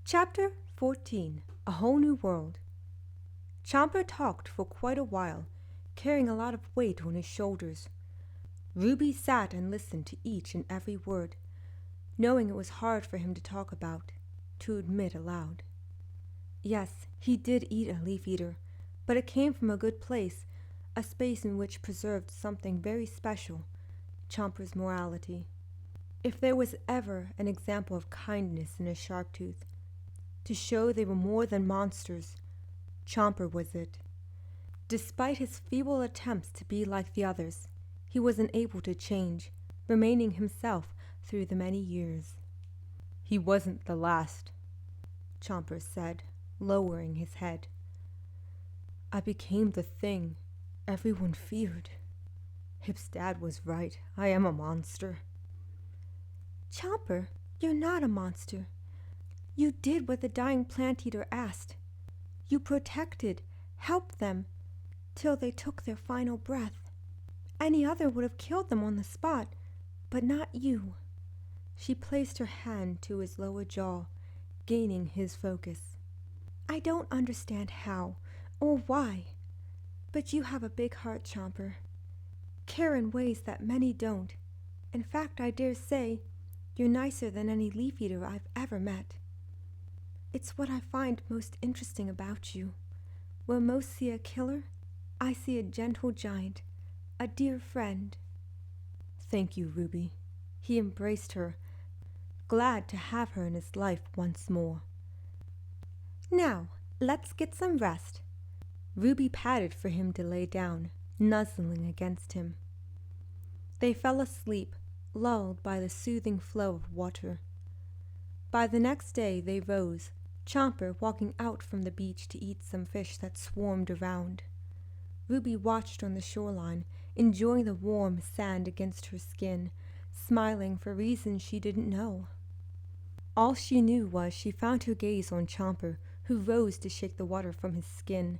Chapter 14. A Whole New World. Chomper talked for quite a while, carrying a lot of weight on his shoulders. Ruby sat and listened to each and every word, knowing it was hard for him to talk about, to admit aloud. Yes, he did eat a leaf-eater, but it came from a good place, a space in which preserved something very special, Chomper's morality. If there was ever an example of kindness in a Sharptooth, to show they were more than monsters, Chomper was it. Despite his feeble attempts to be like the others, he wasn't able to change, remaining himself through the many years. "He wasn't the last," Chomper said, lowering his head. "I became the thing everyone feared. Hip's dad was right. I am a monster." "Chomper, you're not a monster. You did what the dying plant-eater asked. You protected, helped them, till they took their final breath. Any other would have killed them on the spot, but not you." She placed her hand to his lower jaw, gaining his focus. "I don't understand how, or why, but you have a big heart, Chomper. Care in ways that many don't. In fact, I dare say, you're nicer than any leaf-eater I've ever met. It's what I find most interesting about you. Where most see a killer, I see a gentle giant, a dear friend." "Thank you, Ruby." He embraced her, glad to have her in his life once more. "Now, let's get some rest." Ruby patted for him to lay down, nuzzling against him. They fell asleep, lulled by the soothing flow of water. By the next day they rose, Chomper walking out from the beach to eat some fish that swarmed around. Ruby watched on the shoreline, enjoying the warm sand against her skin, smiling for reasons she didn't know. All she knew was she found her gaze on Chomper, who rose to shake the water from his skin,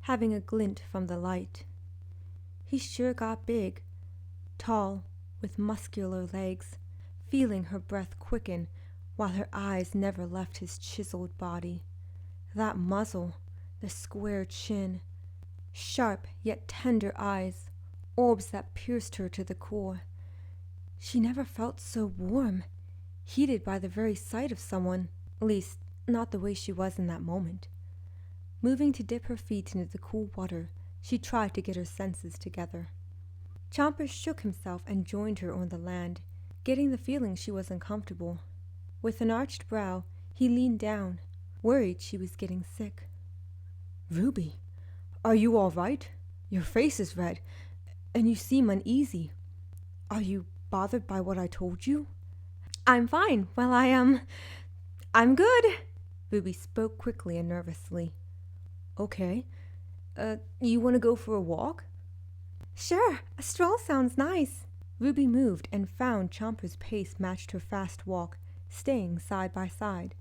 having a glint from the light. He sure got big, tall, with muscular legs, feeling her breath quicken, while her eyes never left his chiseled body. That muzzle, the square chin, sharp yet tender eyes, orbs that pierced her to the core. She never felt so warm, heated by the very sight of someone, at least not the way she was in that moment. Moving to dip her feet into the cool water, she tried to get her senses together. Chomper shook himself and joined her on the land, getting the feeling she was uncomfortable. With an arched brow, he leaned down, worried she was getting sick. "Ruby, are you all right? Your face is red, and you seem uneasy. Are you bothered by what I told you?" "I'm fine. Well, I'm good." Ruby spoke quickly and nervously. "Okay. You want to go for a walk?" "Sure, a stroll sounds nice." Ruby moved and found Chomper's pace matched her fast walk, staying side by side.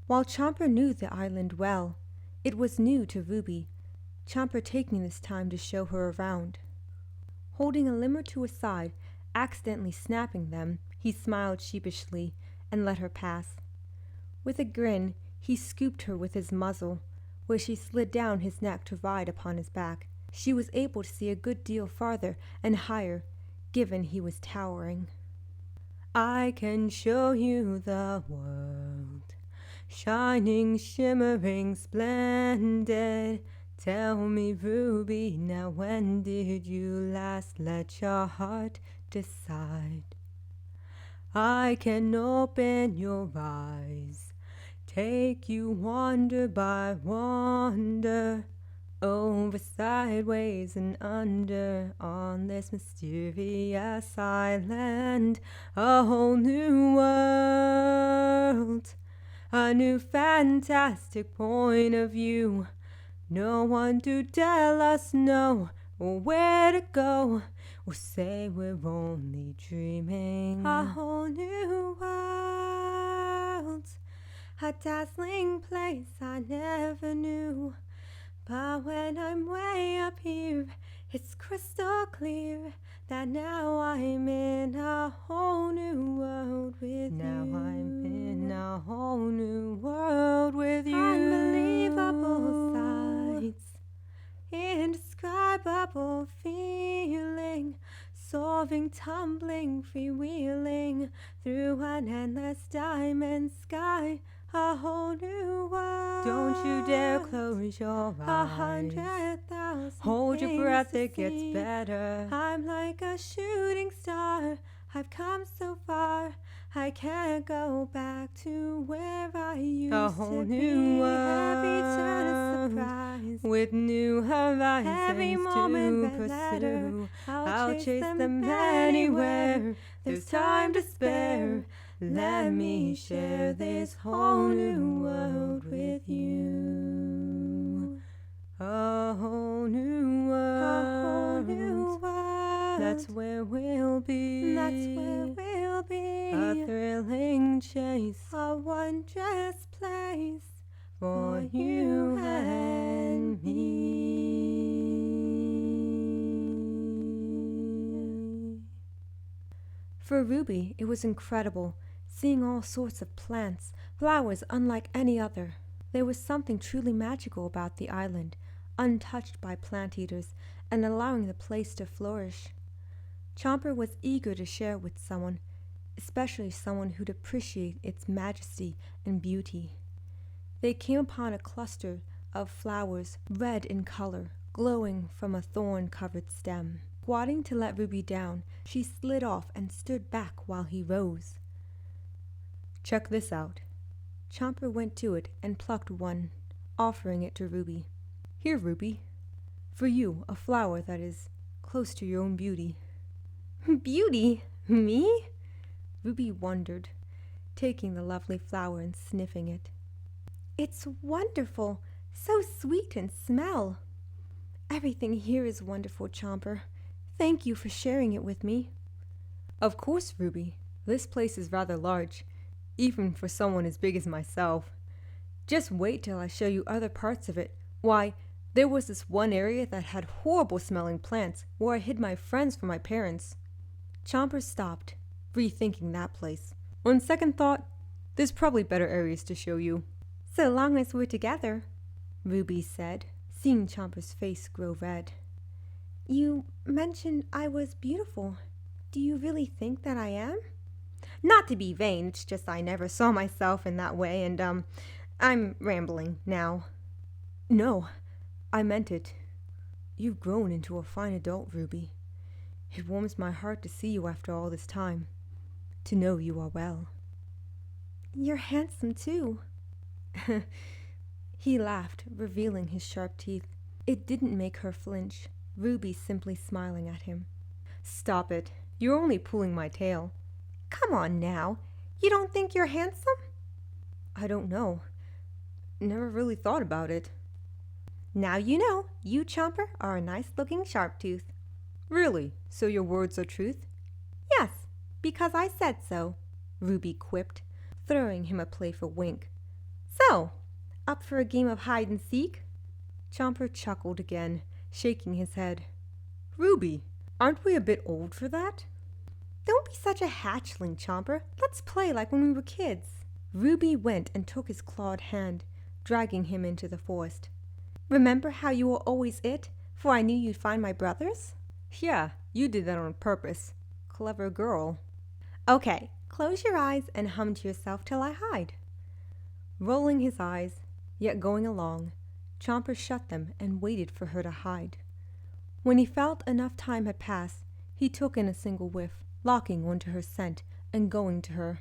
While Chomper knew the island well, it was new to Ruby, Chomper taking this time to show her around. Holding a limb or two aside, accidentally snapping them, he smiled sheepishly and let her pass. With a grin, he scooped her with his muzzle, where she slid down his neck to ride upon his back. She was able to see a good deal farther and higher, given he was towering. "I can show you the world, shining, shimmering, splendid. Tell me, Ruby, now when did you last let your heart decide? I can open your eyes, take you wonder by wonder, over, sideways, and under, on this mysterious island, a whole new world, a new fantastic point of view. No one to tell us no, or where to go, or say we're only dreaming. A whole new world, a dazzling place I never knew. But when I'm way up here, it's crystal clear. that now I'm in a whole new world with Now you. I'm in a whole new world with you. Unbelievable sights, indescribable feeling, soaring, tumbling, freewheeling through an endless diamond sky, a whole new world. Don't you dare close your eyes. 100,000 Hold your breath, things it to gets see. better. I'm like a shooting star, I've come so far, I can't go back to where I used A whole to new be. world Every turn a surprise, with new horizons every moment to red letter. pursue. I'll chase them anywhere. anywhere. There's time to spare. Let me share this whole new world with you. A whole new world. A whole new world. That's where we'll be. That's where we'll be. A thrilling chase. A wondrous place For you and me. For Ruby, it was incredible, seeing all sorts of plants, flowers unlike any other. There was something truly magical about the island, untouched by plant eaters, and allowing the place to flourish. Chomper was eager to share with someone, especially someone who'd appreciate its majesty and beauty. They came upon a cluster of flowers, red in color, glowing from a thorn-covered stem. Squatting to let Ruby down, she slid off and stood back while he rose. Check this out. Chomper went to it and plucked one, offering it to Ruby. Here, Ruby. For you, a flower that is close to your own beauty. Beauty? Me? Ruby wondered, taking the lovely flower and sniffing it. It's wonderful, so sweet in smell. Everything here is wonderful, Chomper. Thank you for sharing it with me. Of course, Ruby. This place is rather large, even for someone as big as myself. Just wait till I show you other parts of it. Why, there was this one area that had horrible-smelling plants where I hid my friends from my parents. Chomper stopped, rethinking that place. On second thought, there's probably better areas to show you. So long as we're together, Ruby said, seeing Chomper's face grow red. You mentioned I was beautiful. Do you really think that I am? Not to be vain, it's just I never saw myself in that way, and, I'm rambling now. No, I meant it. You've grown into a fine adult, Ruby. It warms my heart to see you after all this time, to know you are well. You're handsome, too. He laughed, revealing his sharp teeth. It didn't make her flinch, Ruby simply smiling at him. Stop it. You're only pulling my tail. Come on now. You don't think you're handsome? I don't know. Never really thought about it. Now you know. You, Chomper, are a nice-looking Sharptooth. Really? So your words are truth? Yes, because I said so, Ruby quipped, throwing him a playful wink. So, up for a game of hide-and-seek? Chomper chuckled again, shaking his head. Ruby, aren't we a bit old for that? Don't be such a hatchling, Chomper. Let's play like when we were kids. Ruby went and took his clawed hand, dragging him into the forest. Remember how you were always it, for I knew you'd find my brothers? Yeah, you did that on purpose. Clever girl. Okay, close your eyes and hum to yourself till I hide. Rolling his eyes, yet going along, Chomper shut them and waited for her to hide. When he felt enough time had passed, he took in a single whiff, locking onto her scent and going to her.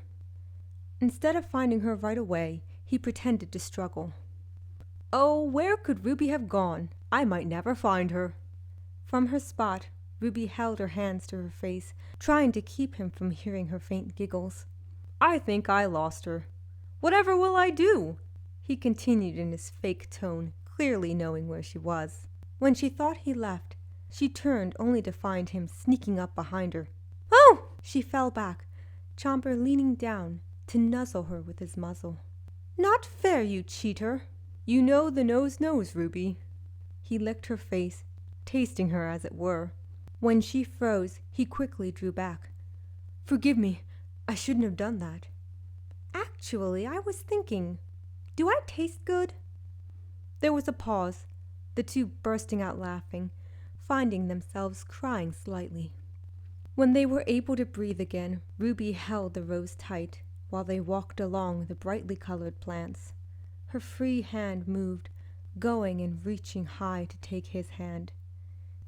Instead of finding her right away, he pretended to struggle. Oh, where could Ruby have gone? I might never find her. From her spot, Ruby held her hands to her face, trying to keep him from hearing her faint giggles. I think I lost her. Whatever will I do? He continued in his fake tone, clearly knowing where she was. When she thought he left, she turned only to find him sneaking up behind her. Oh! She fell back, Chomper leaning down to nuzzle her with his muzzle. Not fair, you cheater! You know the nose knows, Ruby. He licked her face, tasting her as it were. When she froze, he quickly drew back. "Forgive me, I shouldn't have done that." "Actually, I was thinking, do I taste good?" There was a pause, the two bursting out laughing, finding themselves crying slightly. When they were able to breathe again, Ruby held the rose tight while they walked along the brightly colored plants. Her free hand moved, going and reaching high to take his hand.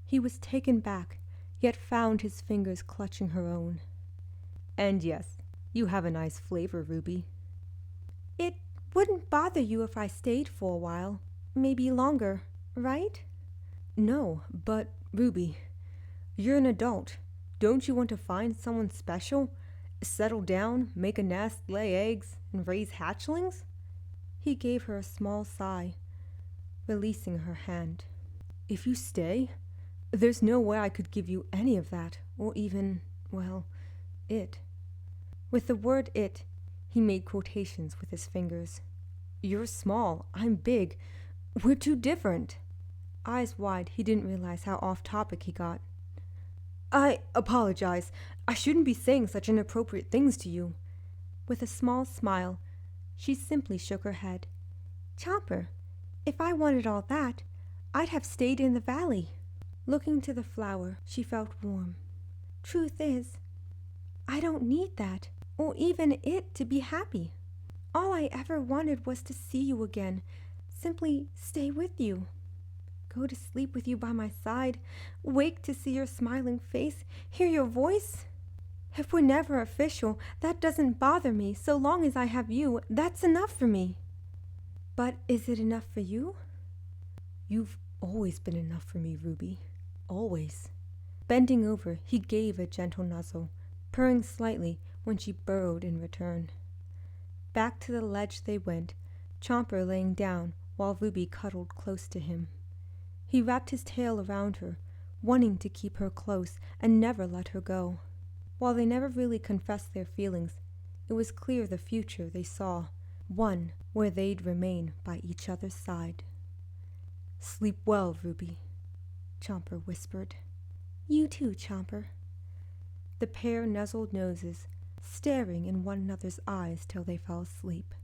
He was taken back, yet found his fingers clutching her own. "And yes, you have a nice flavor, Ruby." "It wouldn't bother you if I stayed for a while, maybe longer, right?" "No, but, Ruby, you're an adult. Don't you want to find someone special? Settle down, make a nest, lay eggs, and raise hatchlings?" He gave her a small sigh, releasing her hand. "If you stay, there's no way I could give you any of that, or even, well, it." With the word "it," he made quotations with his fingers. "You're small, I'm big. We're too different." Eyes wide, he didn't realize how off topic he got. "I apologize. I shouldn't be saying such inappropriate things to you." With a small smile, she simply shook her head. "Chomper, if I wanted all that, I'd have stayed in the valley." Looking to the flower, she felt warm. "Truth is, I don't need that, or even it, to be happy. All I ever wanted was to see you again, simply stay with you. Go to sleep with you by my side, wake to see your smiling face, hear your voice. If we're never official, that doesn't bother me. So long as I have you, that's enough for me." "But is it enough for you?" "You've always been enough for me, Ruby. Always." Bending over, he gave a gentle nuzzle, purring slightly when she burrowed in return. Back to the ledge they went, Chomper laying down while Ruby cuddled close to him. He wrapped his tail around her, wanting to keep her close and never let her go. While they never really confessed their feelings, it was clear the future they saw, one where they'd remain by each other's side. "Sleep well, Ruby," Chomper whispered. "You too, Chomper." The pair nuzzled noses, staring in one another's eyes till they fell asleep.